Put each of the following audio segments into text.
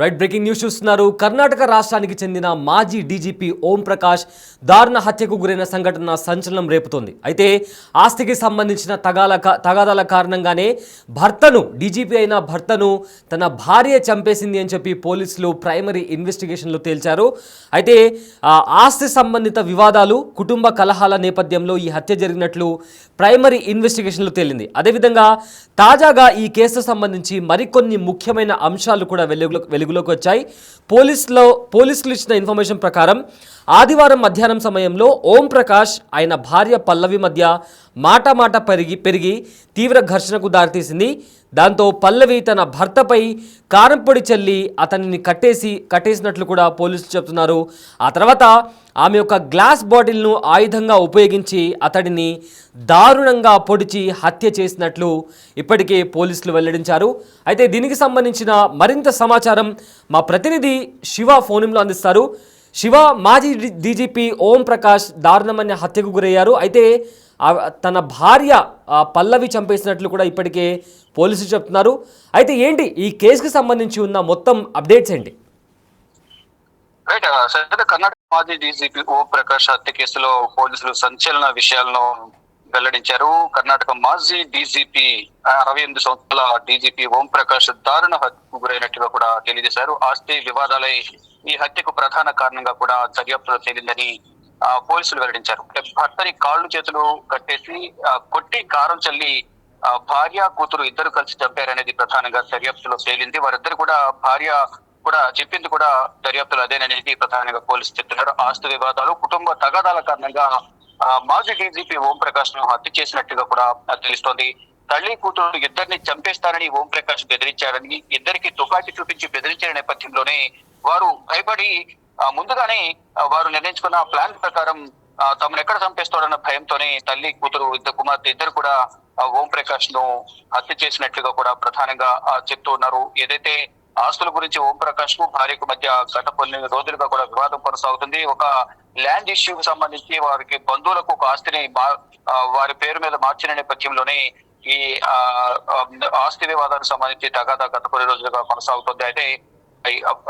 Right breaking news చూస్తున్నారు. కర్ణాటక రాష్ట్రానికి చెందిన మాజీ డీజీపీ ఓం ప్రకాష్ దారుణ హత్యకు గురైన సంఘటన సంచలనం రేపుతోంది. అయితే ఆస్తికి సంబంధించిన తగాదాల కారణంగానే డీజీపీ అయిన భర్తను తన భార్య చంపేసింది అని చెప్పి పోలీసులు ప్రైమరీ ఇన్వెస్టిగేషన్లో తేల్చారు. అయితే ఆస్తి సంబంధిత వివాదాలు, కుటుంబ కలహాల నేపథ్యంలో ఈ హత్య జరిగినట్లు ప్రైమరీ ఇన్వెస్టిగేషన్లో తేలింది. అదేవిధంగా తాజాగా ఈ కేసు సంబంధించి మరికొన్ని ముఖ్యమైన అంశాలు కూడా వెలుగులోకి వచ్చాయి. పోలీసులు ఇచ్చిన ఇన్ఫర్మేషన్ ప్రకారం ఆదివారం మధ్యాహ్నం సమయంలో ఓం ప్రకాష్ ఆయన భార్య పల్లవి మధ్య మాట పెరిగి తీవ్ర ఘర్షణకు దారితీసింది. దాంతో పల్లవి తన భర్తపై కారం పొడి చల్లి అతనిని కట్టేసినట్లు కూడా పోలీసులు చెప్తున్నారు. ఆ తర్వాత ఆమె యొక్క గ్లాస్ బాటిల్ను ఆయుధంగా ఉపయోగించి అతడిని దారుణంగా పొడిచి హత్య చేసినట్లు ఇప్పటికే పోలీసులు వెల్లడించారు. అయితే దీనికి సంబంధించిన మరింత సమాచారం మా ప్రతినిధి శివ ఫోన్లో అందిస్తారు. శివ, మాజీ డీజీపీ ఓం ప్రకాష్ దారుణమైన హత్యకు గురయ్యారు. అయితే తన భార్య పల్లవి చంపేసినట్లు కూడా ఇప్పటికే పోలీసులు చెప్తున్నారు. అయితే ఏంటి ఈ కేసుకి సంబంధించి ఉన్న మొత్తం అప్డేట్స్ ఏంటి? కర్ణాటక మాజీ డీజీపీ ఓం ప్రకాష్ హత్య కేసులో పోలీసులు సంచలన విషయాలను వెల్లడించారు. కర్ణాటక మాజీ డీజీపీ 68 సంవత్సరాల డీజీపీ ఓం ప్రకాష్ దారుణ హత్యకు గురైనట్టుగా కూడా తెలియజేశారు. ఆస్తి వివాదాలై ఈ హత్యకు ప్రధాన కారణంగా కూడా దర్యాప్తులో తేలిందని పోలీసులు వెల్లడించారు. భర్తని కాళ్ళు చేతులు కట్టేసి కొట్టి కారం చల్లి భార్య కూతురు ఇద్దరు కలిసి చంపారనేది ప్రధానంగా దర్యాప్తులో తేలింది. వారిద్దరు కూడా భార్య కూడా చెప్పింది కూడా దర్యాప్తులు అదేననేది ప్రధానంగా పోలీసులు చెప్తున్నారు. ఆస్తి వివాదాలు, కుటుంబ తగాదాల కారణంగా మాజీ డీజీపీ ఓం ప్రకాష్ ను హత్య చేసినట్టుగా కూడా తెలుస్తోంది. తల్లి కూతురు ఇద్దరిని చంపేస్తారని ఓం ప్రకాష్ బెదిరించారని, ఇద్దరికి తుపాకీ చూపించి బెదిరించిన నేపథ్యంలోనే వారు భయపడి ముందుగానే వారు నిర్ణయించుకున్న ప్లాన్ ప్రకారం తమను ఎక్కడ చంపేస్తాడన్న భయంతోనే తల్లి కూతురు కుమార్తె ఇద్దరు కూడా ఓం ప్రకాష్ ను హత్య చేసినట్లుగా కూడా ప్రధానంగా చెప్తూ ఉన్నారు. ఏదైతే ఆస్తుల గురించి ఓం ప్రకాష్ కు భార్యకు మధ్య గత కొన్ని రోజులుగా కూడా వివాదం కొనసాగుతుంది. ఒక ల్యాండ్ ఇష్యూకి సంబంధించి వారికి బంధువులకు ఒక ఆస్తిని వారి పేరు మీద మార్చిన నేపథ్యంలోనే ఈ ఆస్తి వివాదానికి సంబంధించి తగాదా గత కొన్ని రోజులుగా కొనసాగుతుంది.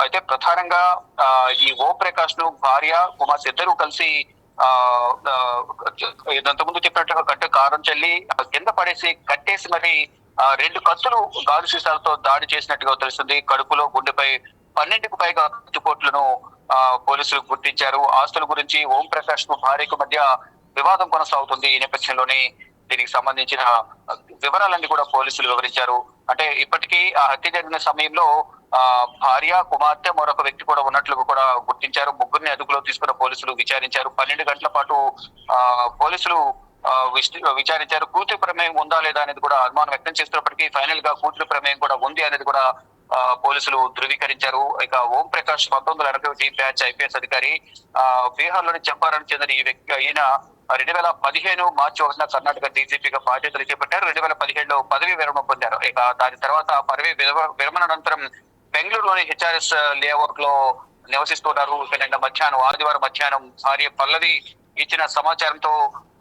అయితే ప్రధానంగా ఈ ఓం ప్రకాష్ ను భార్య కుమార్తె ఇద్దరు కలిసి ఇంతకుముందు చెప్పినట్టుగా గట్టు కారం చల్లి కింద పడేసి కట్టేసి మరి 2 కత్తులు గాజు సీసాలతో దాడి చేసినట్టుగా తెలుస్తుంది. కడుపులో, గుండెపై 12కు పైగా కత్తిపోట్లను పోలీసులు గుర్తించారు. ఆస్తుల గురించి ఓం ప్రకాష్ కు భార్యకు మధ్య వివాదం కొనసాగుతుంది. ఈ నేపథ్యంలోనే దీనికి సంబంధించిన వివరాలన్నీ కూడా పోలీసులు వివరించారు. అంటే ఇప్పటికీ ఆ హత్య జరిగిన సమయంలో భార్య, కుమార్తె, మరొక వ్యక్తి కూడా ఉన్నట్లు కూడా గుర్తించారు. ముగ్గురిని అదుపులో తీసుకున్న పోలీసులు విచారించారు. 12 గంటల పాటు పోలీసులు విచారించారు. కూతురి ప్రమేయం ఉందా లేదా అనేది కూడా అనుమానం వ్యక్తం చేస్తున్నప్పటికీ ఫైనల్ గా కూతురి ప్రమేయం కూడా ఉంది అనేది కూడా పోలీసులు ధృవీకరించారు. ఇక ఓం ప్రకాష్ 1981 బ్యాచ్ ఐపీఎస్ అధికారి. బీహార్ లోని చంపారణ్ చెందిన ఈ వ్యక్తి. ఈయన 2015 మార్చి 1న కర్ణాటక డీజీపీగా బాధ్యతలు చేపట్టారు. 2017లో పదవి విరమణ పొందారు. ఇక దాని తర్వాత పదవి విరమణ అనంతరం బెంగళూరులోని హెచ్ఆర్ఎస్ లేఅవుట్ లో నివసిస్తున్నారు. ఆదివారం మధ్యాహ్నం భార్య పల్లవి ఇచ్చిన సమాచారంతో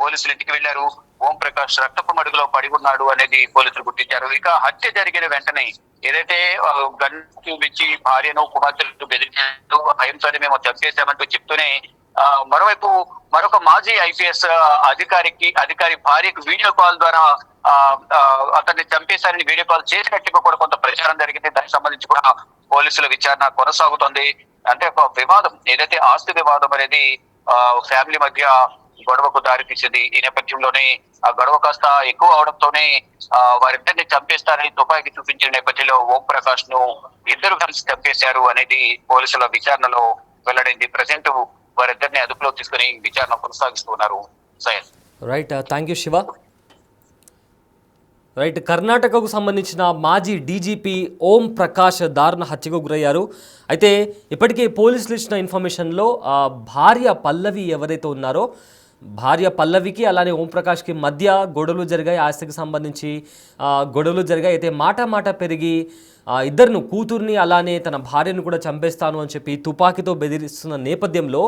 పోలీసులు ఇంటికి వెళ్లారు. ఓం ప్రకాష్ రక్తపు మడుగులో పడి ఉన్నాడు అనేది పోలీసులు గుర్తించారు. ఇక హత్య జరిగిన వెంటనే ఏదైతే గన్ చూపించి భార్యను, కుమార్తెను బెదిరించారు, భయంతోనే మేము చంపేశామంటూ చెప్తూనే మరోవైపు మరొక మాజీ ఐపీఎస్ అధికారి భార్యకు వీడియో కాల్ ద్వారా అతన్ని చంపేశారని వీడియో కాల్ చేసినట్టుగా కూడా కొంత ప్రచారం జరిగింది. దానికి సంబంధించి కూడా పోలీసుల విచారణ కొనసాగుతోంది. అంటే ఒక వివాదం, ఏదైతే ఆస్తి వివాదం అనేది ఫ్యామిలీ మధ్య గొడవకు దారితీసింది. ఈ నేపథ్యంలోనే ఆ గొడవ కాస్త ఎక్కువ అవడంతోనే వారిద్దరిని చంపేస్తారని తుపాకీ చూపించిన నేపథ్యంలో ఓం ప్రకాష్ ను ఇద్దరు కలిసి చంపేశారు అనేది పోలీసుల విచారణలో వెల్లడైంది. ప్రజెంట్ వారిద్దరిని అదుపులో తీసుకుని విచారణ కొనసాగిస్తున్నారు. Right, thank you Shiva. Right, కర్ణాటకకు సంబంధించిన మాజీ డీజీపీ ఓం ప్రకాష్ దారుణ హత్యకు గురయ్యారు. అయితే ఇప్పటికే పోలీసులు ఇచ్చిన ఇన్ఫర్మేషన్లో భార్య పల్లవి ఎవరైతే ఉన్నారో భార్య పల్లవికి అలానే ఓం ప్రకాష్కి మధ్య గొడవలు జరిగాయి. ఆస్తికి సంబంధించి గొడవలు జరిగాయి. అయితే మాట పెరిగి ఇద్దరును, కూతుర్ని అలానే తన భార్యను కూడా చంపేస్తాను అని చెప్పి తుపాకీతో బెదిరిస్తున్న నేపథ్యంలో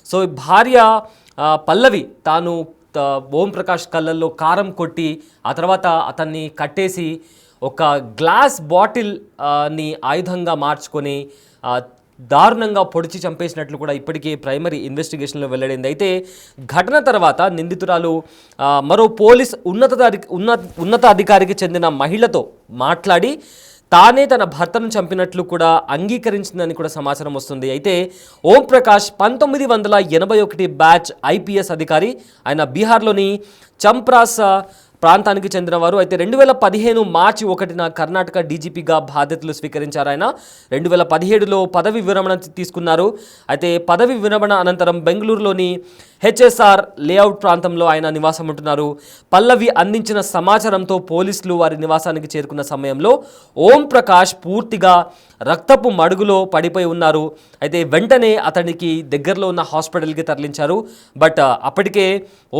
సో భార్య పల్లవి తాను ఓం ప్రకాష్ కళ్ళల్లో కారం కొట్టి ఆ తర్వాత అతన్ని కట్టేసి ఒక గ్లాస్ బాటిల్ ని ఆయుధంగా మార్చుకొని దారుణంగా పొడిచి చంపేసినట్లు కూడా ఇప్పటికే ప్రైమరీ ఇన్వెస్టిగేషన్లో వెల్లడైంది. అయితే ఘటన తర్వాత నిందితురాలు మరో పోలీస్ ఉన్నతాధికారికి చెందిన మహిళతో మాట్లాడి తానే తన భర్తను చంపినట్లు కూడా అంగీకరించిందని కూడా సమాచారం వస్తుంది. అయితే ఓం ప్రకాష్ 1981 బ్యాచ్ ఐపీఎస్ అధికారి. ఆయన బీహార్లోని చంప్రాస్ ప్రాంతానికి చెందినవారు. అయితే 2015 మార్చి 1న కర్ణాటక డీజీపీగా బాధ్యతలు స్వీకరించారు. ఆయన 2017లో పదవి విరమణ తీసుకున్నారు. అయితే పదవి విరమణ అనంతరం బెంగళూరులోని హెచ్ఎస్ఆర్ లేఅవుట్ ప్రాంతంలో ఆయన నివాసం ఉంటున్నారు. పల్లవి అందించిన సమాచారంతో పోలీసులు వారి నివాసానికి చేరుకున్న సమయంలో ఓం ప్రకాష్ పూర్తిగా రక్తపు మడుగులో పడిపోయి ఉన్నారు. అయితే వెంటనే అతనికి దగ్గరలో ఉన్న హాస్పిటల్కి తరలించారు. బట్ అప్పటికే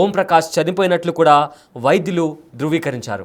ఓం ప్రకాష్ చనిపోయినట్లు కూడా వైద్యులు ధృవీకరించారు.